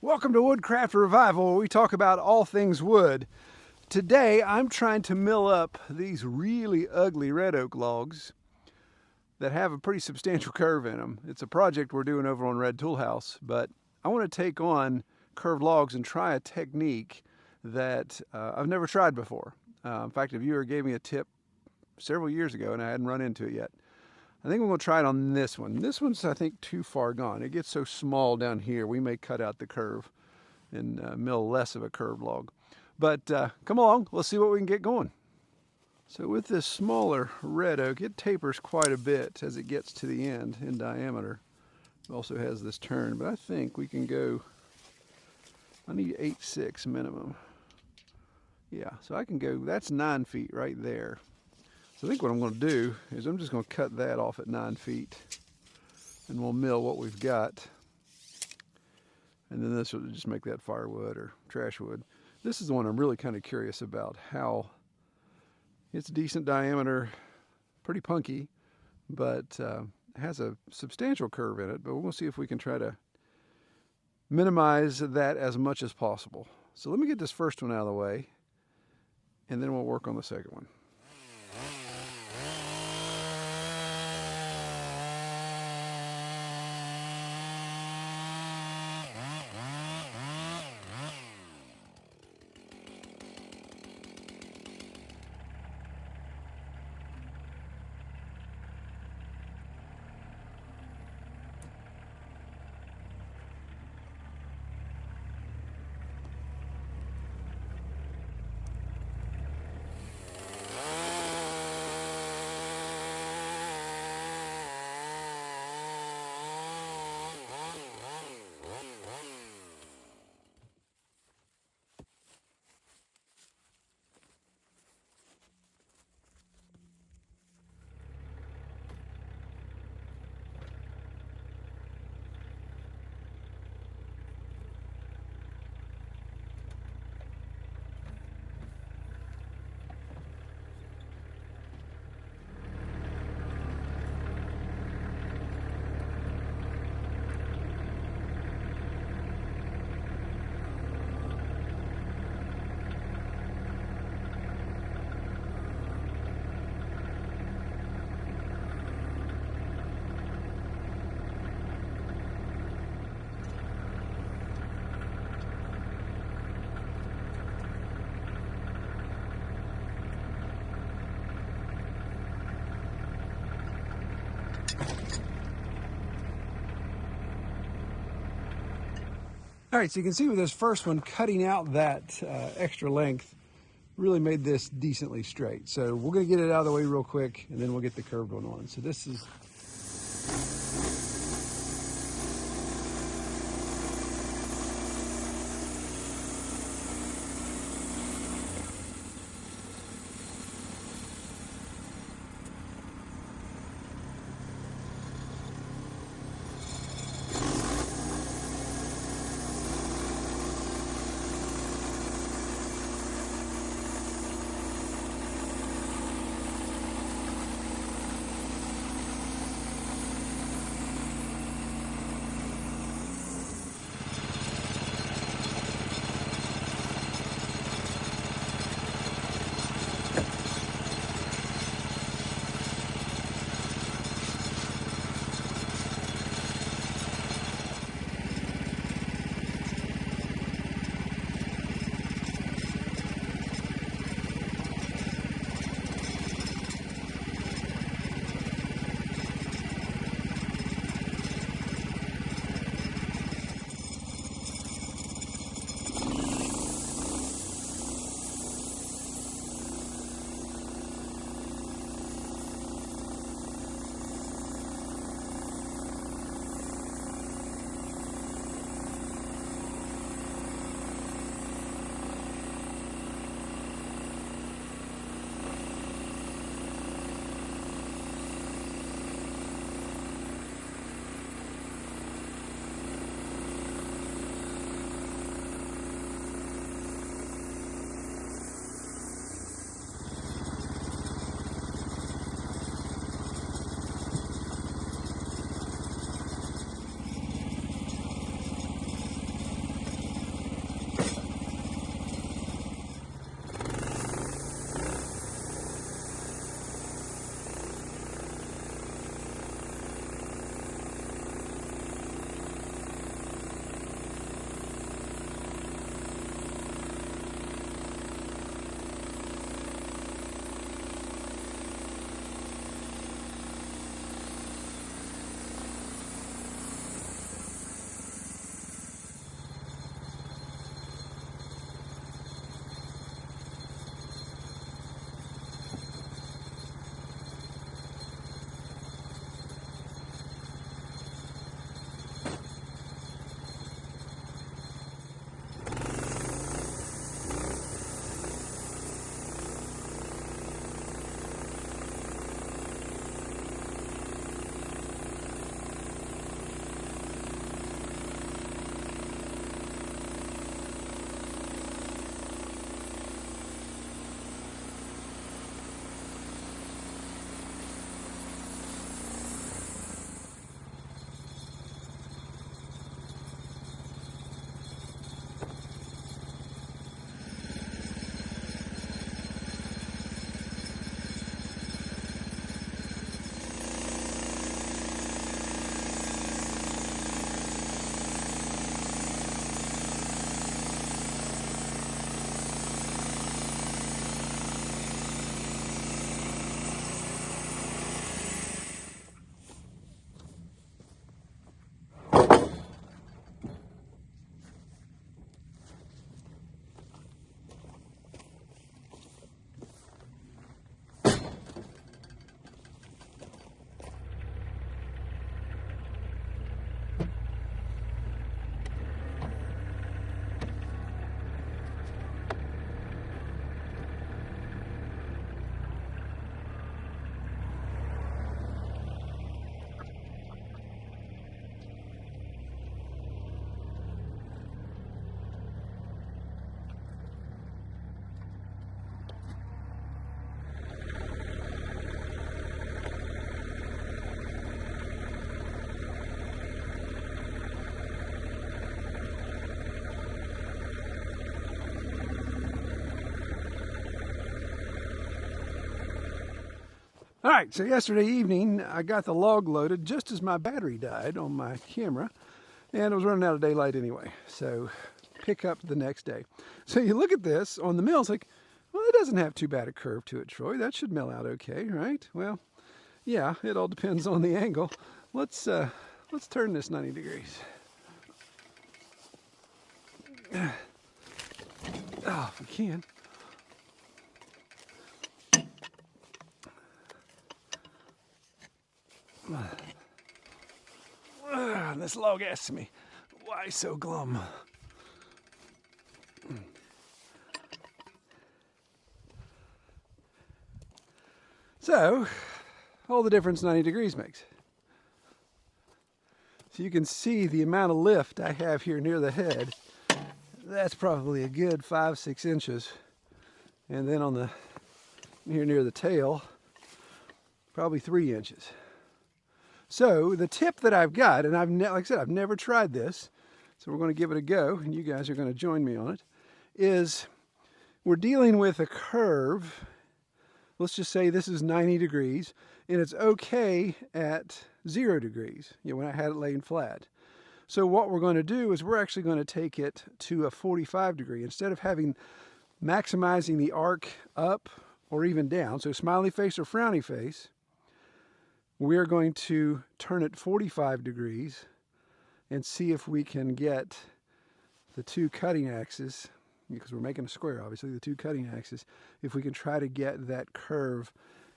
Welcome to Woodcraft Revival, where we talk about all things wood. Today, I'm trying to mill up these really ugly red oak logs that have a pretty substantial curve in them. It's a project we're doing over on Red Tool House, but I want to take on curved logs and try a technique that I've never tried before. In fact, a viewer gave me a tip several years ago, and I hadn't run into it yet. I think we're going to try it on this one. This one's, I think, too far gone. It gets so small down here, we may cut out the curve and mill less of a curved log. But come along, let's see what we can get going. So with this smaller red oak, it tapers quite a bit as it gets to the end in diameter. It also has this turn, but I think we can go, I need 8.6 minimum. Yeah, so I can go, that's 9 feet right there. So I think what I'm going to do is I'm just going to cut that off at 9 feet, and we'll mill what we've got. And then this will just make that firewood or trash wood. This is the one I'm really kind of curious about. How it's decent diameter, pretty punky, but has a substantial curve in it. But we'll see if we can try to minimize that as much as possible. So let me get this first one out of the way, and then we'll work on the second one. All right, so you can see with this first one, cutting out that extra length really made this decently straight. So we're going to get it out of the way real quick, and then we'll get the curved one on. So this is... All right, so yesterday evening I got the log loaded just as my battery died on my camera, and it was running out of daylight anyway, so pick up the next day. So you look at this on the mill, it's like, well, it doesn't have too bad a curve to it, Troy. That should mill out okay, right? Well, yeah, it all depends on the angle. Let's turn this 90 degrees. Oh, if we can. And this log asks me, why so glum? So, all the difference 90 degrees makes. So you can see the amount of lift I have here near the head. That's probably a good 5-6 inches. And then on the here near the tail, probably 3 inches. So the tip that I've got, and like I said, I've never tried this, so we're going to give it a go, and you guys are going to join me on it, is we're dealing with a curve. Let's just say this is 90 degrees, and it's okay at 0 degrees, when I had it laying flat. So what we're going to do is we're actually going to take it to a 45 degree. Instead of maximizing the arc up or even down, so smiley face or frowny face, we're going to turn it 45 degrees and see if we can get the two cutting axes, because we're making a square, obviously, the two cutting axes, if we can try to get that curve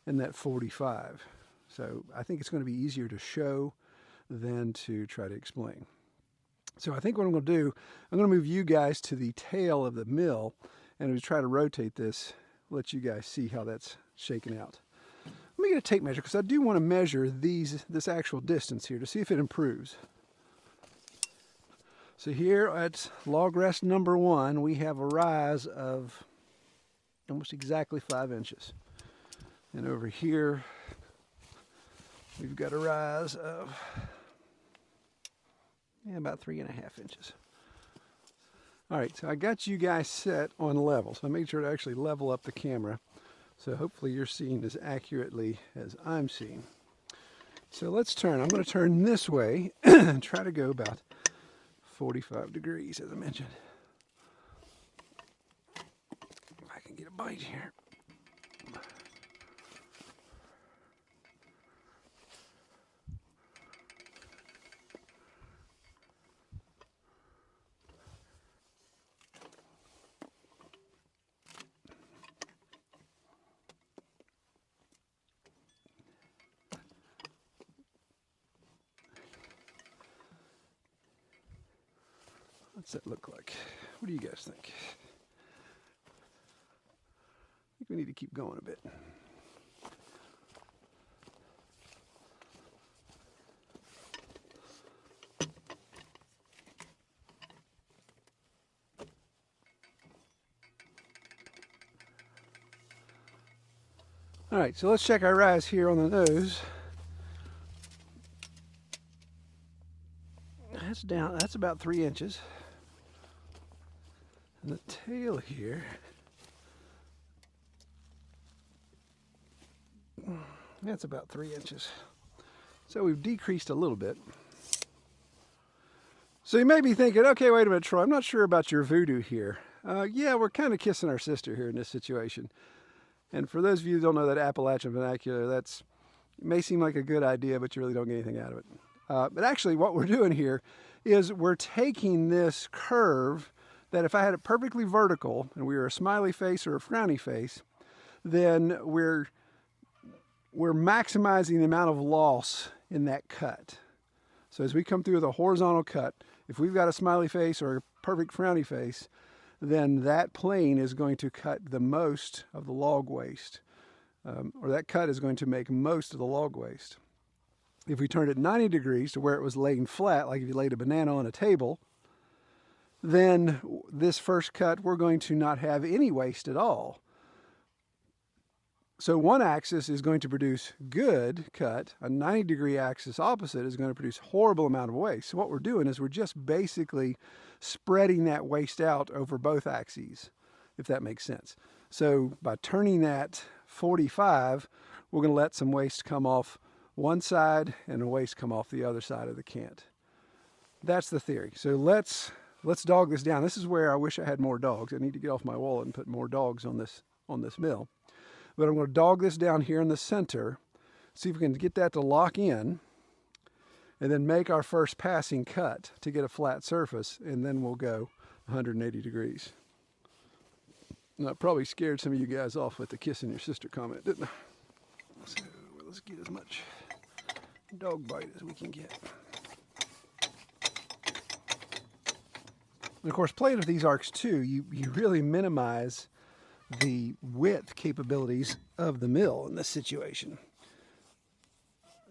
in that 45. So I think it's going to be easier to show than to try to explain. So I think what I'm going to do, I'm going to move you guys to the tail of the mill, and we try to rotate this, let you guys see how that's shaking out. Let me get a tape measure, because I do want to measure this actual distance here to see if it improves. So here at log rest number 1, we have a rise of almost exactly 5 inches. And over here, we've got a rise of about 3.5 inches. All right, so I got you guys set on level. So I made sure to actually level up the camera. So hopefully you're seeing as accurately as I'm seeing. So let's turn. I'm going to turn this way and try to go about 45 degrees, as I mentioned. If I can get a bite here. What's that look like? What do you guys think? I think we need to keep going a bit. All right, so let's check our rise here on the nose. That's down, that's about 3 inches. And the tail here, that's about 3 inches. So we've decreased a little bit. So you may be thinking, okay, wait a minute, Troy, I'm not sure about your voodoo here. Yeah, we're kind of kissing our sister here in this situation. And for those of you who don't know that Appalachian vernacular, it may seem like a good idea, but you really don't get anything out of it. But actually what we're doing here is we're taking this curve that if I had it perfectly vertical and we were a smiley face or a frowny face, then we're maximizing the amount of loss in that cut. So as we come through with a horizontal cut, if we've got a smiley face or a perfect frowny face, then that plane is going to cut the most of the log waste, or that cut is going to make most of the log waste. If we turned it 90 degrees to where it was laying flat, like if you laid a banana on a table, then this first cut, we're going to not have any waste at all. So one axis is going to produce good cut. A 90-degree axis opposite is going to produce horrible amount of waste. So what we're doing is we're just basically spreading that waste out over both axes, if that makes sense. So by turning that 45, we're going to let some waste come off one side and a waste come off the other side of the cant. That's the theory. So let's dog this down. This is where I wish I had more dogs. I need to get off my wallet and put more dogs on this mill. But I'm going to dog this down here in the center, see if we can get that to lock in, and then make our first passing cut to get a flat surface, and then we'll go 180 degrees. And I probably scared some of you guys off with the kissing your sister comment, didn't I? So let's get as much dog bite as we can get. And of course, playing with these arcs too, you really minimize the width capabilities of the mill in this situation.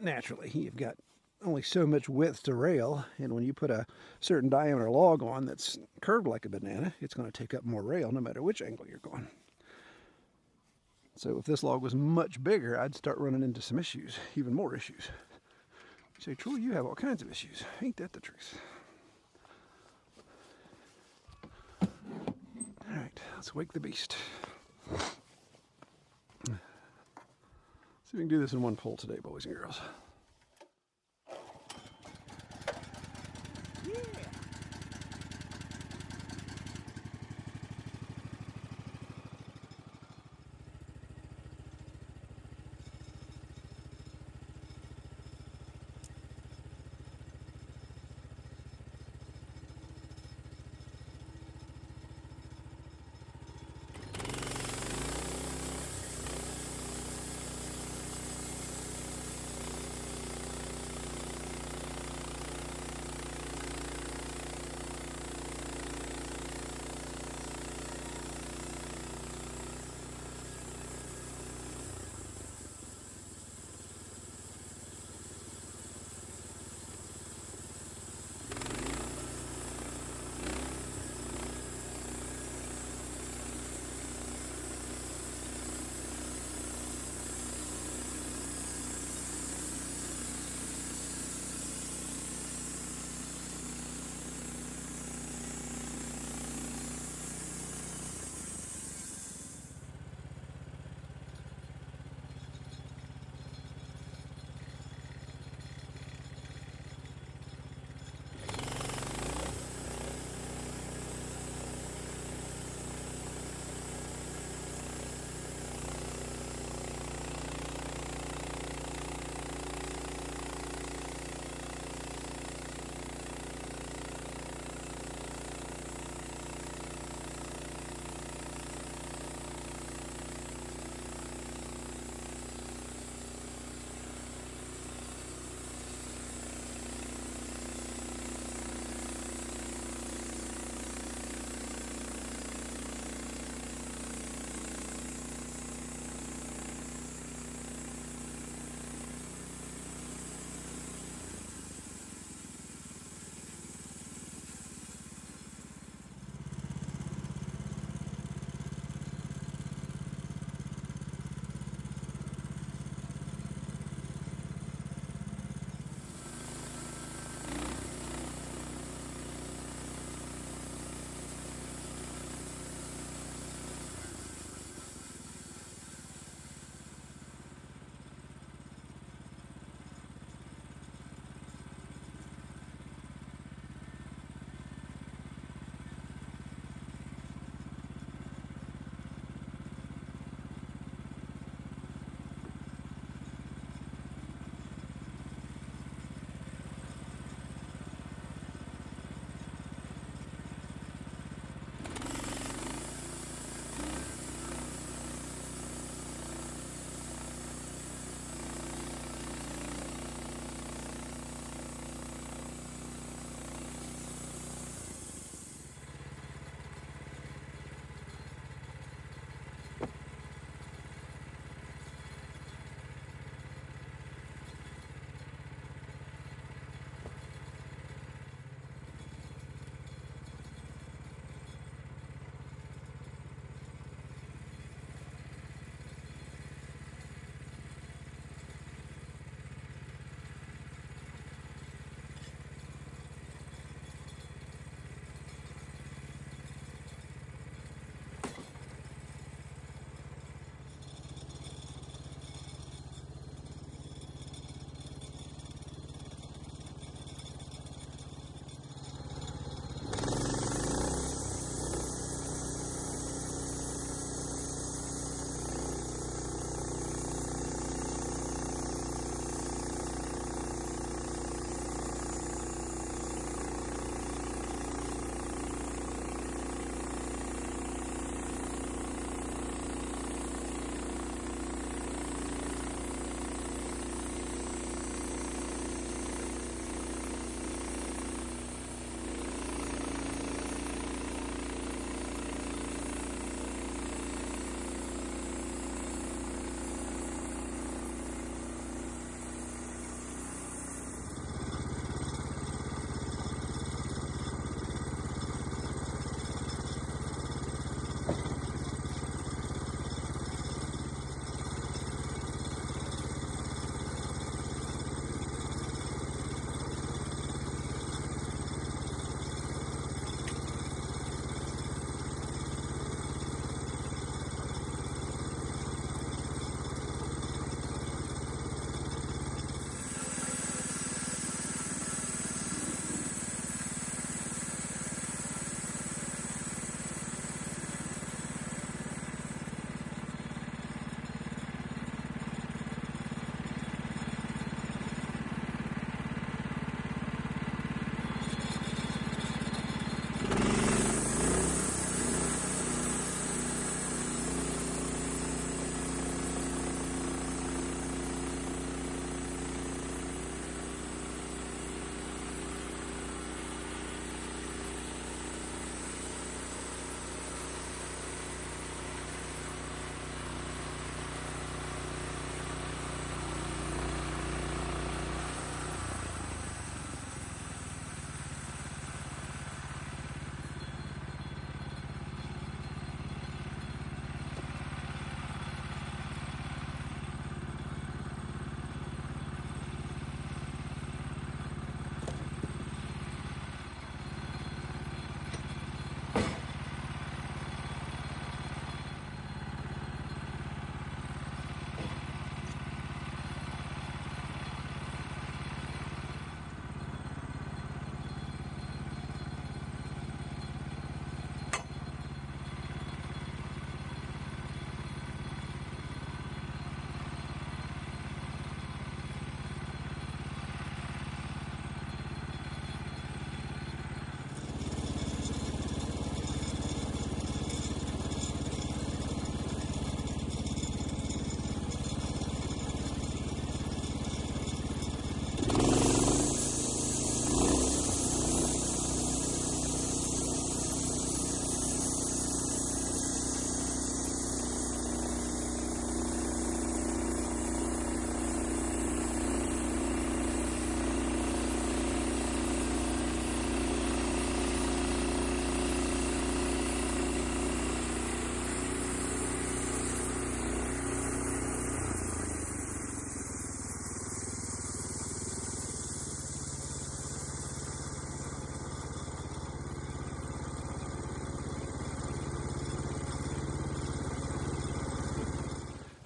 Naturally, you've got only so much width to rail, and when you put a certain diameter log on that's curved like a banana, it's going to take up more rail no matter which angle you're going. So if this log was much bigger, I'd start running into some issues, even more issues. You say, Troy, you have all kinds of issues. Ain't that the truth? All right, let's wake the beast. See if we can do this in one pull today, boys and girls.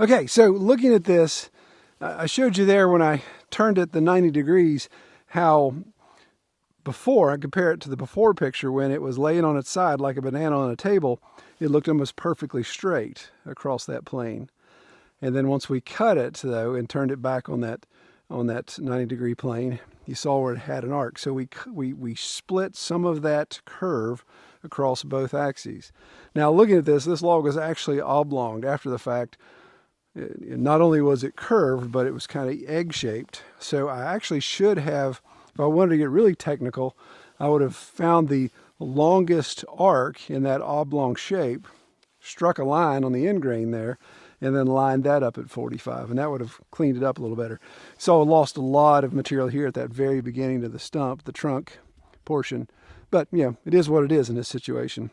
Okay, so looking at this, I showed you there when I turned it the 90 degrees how before, I compare it to the before picture when it was laying on its side like a banana on a table, it looked almost perfectly straight across that plane. And then once we cut it though and turned it back on that 90 degree plane, you saw where it had an arc. So we split some of that curve across both axes. Now looking at this log was actually oblong after the fact. Not only was it curved, but it was kind of egg-shaped. So I actually should have, if I wanted to get really technical, I would have found the longest arc in that oblong shape, struck a line on the end grain there, and then lined that up at 45, and that would have cleaned it up a little better. So I lost a lot of material here at that very beginning of the stump, the trunk portion. But, yeah, it is what it is in this situation.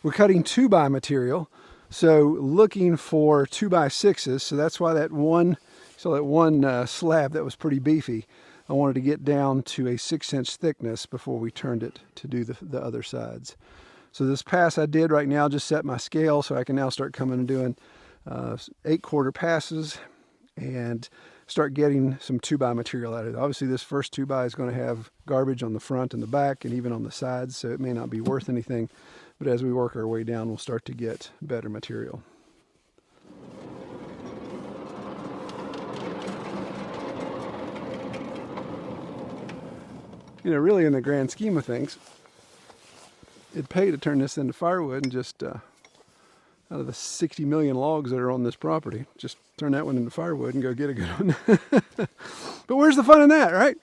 We're cutting 2x material. So looking for 2x6s, so that's why that one slab that was pretty beefy, I wanted to get down to a 6-inch thickness before we turned it to do the other sides. So this pass I did right now just set my scale so I can now start coming and doing 8/4 passes and start getting some 2x material out of it. Obviously this first 2x is going to have garbage on the front and the back and even on the sides, so it may not be worth anything. But as we work our way down, we'll start to get better material. You know, really in the grand scheme of things, it'd pay to turn this into firewood and just, out of the 60 million logs that are on this property, just turn that one into firewood and go get a good one. But where's the fun in that, right?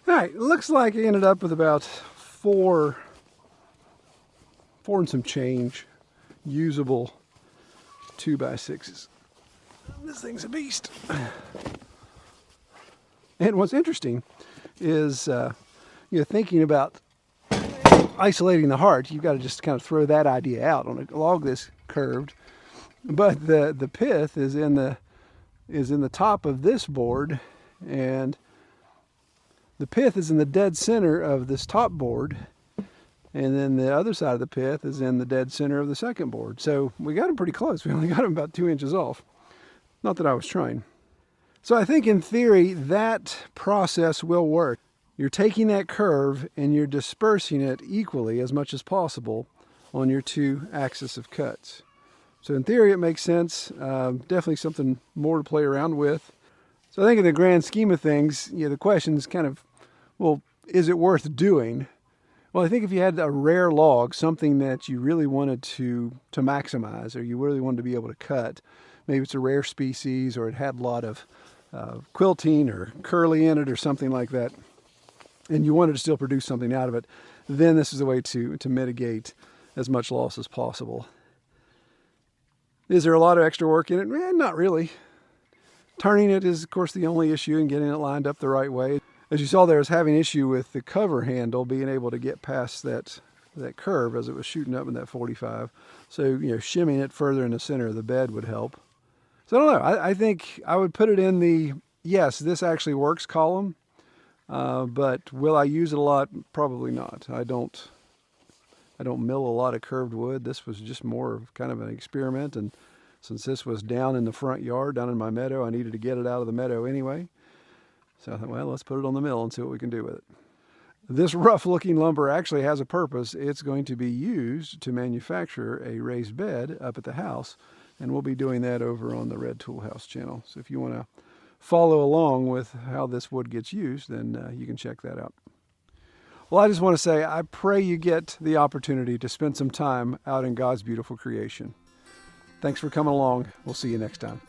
All right, looks like I ended up with about four and some change usable 2x6s. This thing's a beast. And what's interesting is, thinking about isolating the heart, you've got to just kind of throw that idea out on a log this curved. But the pith is in the top of this board, and the pith is in the dead center of this top board, and then the other side of the pith is in the dead center of the second board. So we got them pretty close. We only got them about 2 inches off. Not that I was trying. So I think in theory that process will work. You're taking that curve and you're dispersing it equally as much as possible on your 2 axes of cuts. So in theory it makes sense. Definitely something more to play around with. So I think in the grand scheme of things, the question is kind of, well, is it worth doing? Well, I think if you had a rare log, something that you really wanted to maximize, or you really wanted to be able to cut, maybe it's a rare species, or it had a lot of quilting or curly in it or something like that, and you wanted to still produce something out of it, then this is a way to mitigate as much loss as possible. Is there a lot of extra work in it? Not really. Turning it is, of course, the only issue, and getting it lined up the right way. As you saw there, I was having issue with the cover handle being able to get past that curve as it was shooting up in that 45. So, shimming it further in the center of the bed would help. So I don't know. I think I would put it in the, yes, this actually works column. But will I use it a lot? Probably not. I don't mill a lot of curved wood. This was just more of kind of an experiment, and Since this was down in the front yard, down in my meadow, I needed to get it out of the meadow anyway. So I thought, well, let's put it on the mill and see what we can do with it. This rough-looking lumber actually has a purpose. It's going to be used to manufacture a raised bed up at the house, and we'll be doing that over on the Red Tool House channel. So if you want to follow along with how this wood gets used, then you can check that out. Well, I just want to say I pray you get the opportunity to spend some time out in God's beautiful creation. Thanks for coming along. We'll see you next time.